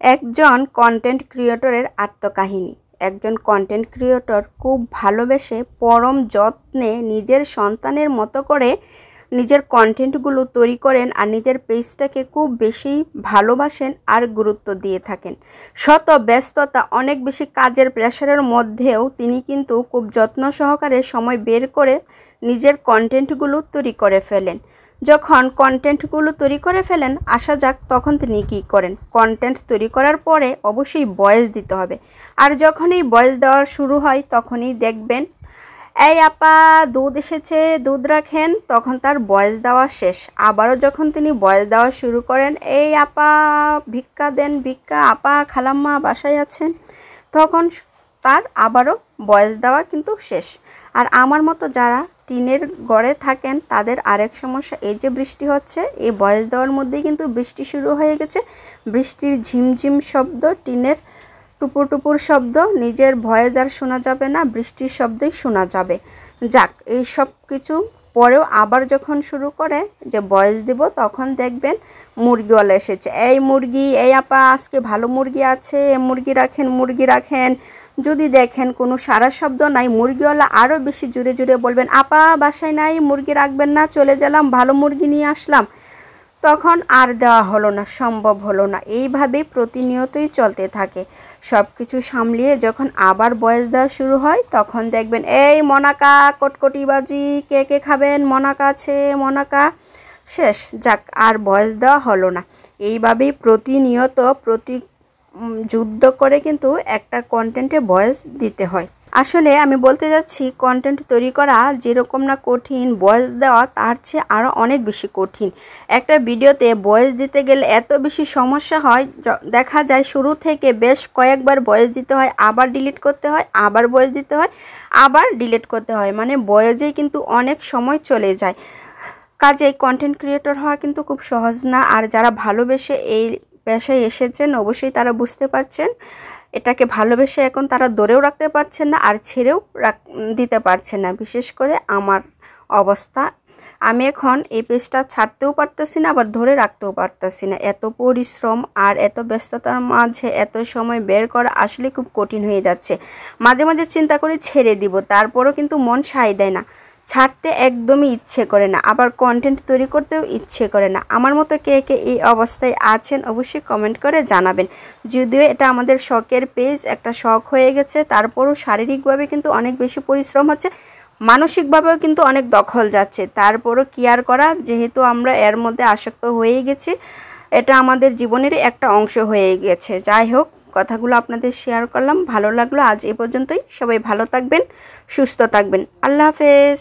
একজন কন্টেন্ট ক্রিয়েটরের আত্মকাহিনী। একজন content creator খুব ভালোবেসে পরম যত্নে নিজের সন্তানের মতো করে নিজের কন্টেন্টগুলো তৈরি করেন আর নিজের পেজটাকে খুব বেশি ভালোবাসেন আর গুরুত্ব দিয়ে থাকেন। শত ব্যস্ততা, অনেক বেশি কাজের প্রেশারের মধ্যেও তিনি কিন্তু খুব যত্ন সহকারে সময় বের করে নিজের কন্টেন্টগুলো তৈরি করে ফেলেন। যখন কন্টেন্টগুলো তৈরি করে ফেলেন, আসা যাক তখন তিনি কী করেন। কন্টেন্ট তৈরি করার পরে অবশ্যই ভয়েস দিতে হবে। আর যখনই ভয়েস দেওয়া শুরু হয় তখনই দেখবেন এই আপা দুধ এসেছে, দুধ রাখেন, তখন তার ভয়েস দেওয়া শেষ। আবারও যখন তিনি ভয়েস দেওয়া শুরু করেন এই আপা ভিক্ষা দেন, ভিক্ষা, আপা খালাম্মা বাসায় আছেন, তখন তার আবারও ভয়েস দেওয়া কিন্তু শেষ। আর আমার মতো যারা টিনের ঘরে থাকেন তাদের আরেক সমস্যা, এই যে বৃষ্টি হচ্ছে, এই ভয়েস দেওয়ার মধ্যেই কিন্তু বৃষ্টি শুরু হয়ে গেছে। বৃষ্টির ঝিমঝিম শব্দ, টিনের টুপুর টুপুর শব্দ, নিজের ভয়েস আর শোনা যাবে না, বৃষ্টির শব্দই শোনা যাবে। যাক, এই সব কিছু পরেও আবার যখন শুরু করে যে ভয়েস দিব, তখন দেখবেন মুরগিওয়ালা এসেছে, এই মুরগি, এই আপা আজকে ভালো মুরগি আছে, মুরগি রাখেন, মুরগি রাখেন। যদি দেখেন কোনো সারা শব্দ নাই, মুরগিওয়ালা আরও বেশি জোরে জোরে বলবেন আপা বাসায় নাই, মুরগি রাখবেন না, চলে গেলাম, ভালো মুরগি নিয়ে আসলাম। তখন আর দেওয়া হলো না, সম্ভব হলো না। এইভাবেই প্রতিনিয়তই চলতে থাকে। সব কিছু সামলিয়ে যখন আবার ভয়েস দেওয়া শুরু হয় তখন দেখবেন এই মনাকা কটকটিবাজি, কে কে খাবেন, মনাকা আছে, মনাকা, শেষ। যাক, আর ভয়েস দেওয়া হলো না। এইভাবেই প্রতিনিয়ত যুদ্ধ করে কিন্তু একটা কন্টেন্টে ভয়েস দিতে হয়। আসলে আমি বলতে যাচ্ছি, কন্টেন্ট তৈরি করা যেরকম না কঠিন, ভয়েস দেওয়া তার চেয়ে আরও অনেক বেশি কঠিন। একটা ভিডিওতে ভয়েস দিতে গেলে এত বেশি সমস্যা হয়, দেখা যায় শুরু থেকে বেশ কয়েকবার ভয়েস দিতে হয়, আবার ডিলিট করতে হয়, আবার ভয়েস দিতে হয়, আবার ডিলিট করতে হয়, মানে ভয়েসেই কিন্তু অনেক সময় চলে যায়। কাজেই কন্টেন্ট ক্রিয়েটর হওয়া কিন্তু খুব সহজ না। আর যারা ভালোবেসে এই পেশায় এসেছেন অবশ্যই তারা বুঝতে পারছেন, এটাকে ভালোবেসে এখন তারা ধরেও রাখতে পারছেন না আর ছেড়েও দিতে পারছেন না। বিশেষ করে আমার অবস্থা, আমি এখন এই পেজটা ছাড়তেও পারতেছি না, আবার ধরে রাখতেও পারতেছি না। এত পরিশ্রম আর এত ব্যস্ততার মাঝে এত সময় বের করা আসলে খুব কঠিন হয়ে যাচ্ছে। মাঝে মাঝে চিন্তা করে ছেড়ে দিব, তারপরও কিন্তু মন সায় দেয় না, ছাড়তে একদমই ইচ্ছে করে না, আবার কন্টেন্ট তৈরি করতেও ইচ্ছে করে না। আমার মতো কে কে এই অবস্থায় আছেন অবশ্যই কমেন্ট করে জানাবেন। যদিও এটা আমাদের শখের পেজ, একটা শখ হয়ে গেছে, তারপরও শারীরিকভাবে কিন্তু অনেক বেশি পরিশ্রম হচ্ছে, মানসিকভাবেও কিন্তু অনেক দখল যাচ্ছে। তারপরও কি আর করা, যেহেতু আমরা এর মধ্যে আসক্ত হয়ে গেছি, এটা আমাদের জীবনেরই একটা অংশ হয়ে গেছে। যাই হোক, কথাগুলো আপনাদের শেয়ার করলাম, ভালো লাগলো। আজ এই পর্যন্তই। সবাই ভালো থাকবেন, সুস্থ থাকবেন। আল্লাহ হাফেজ।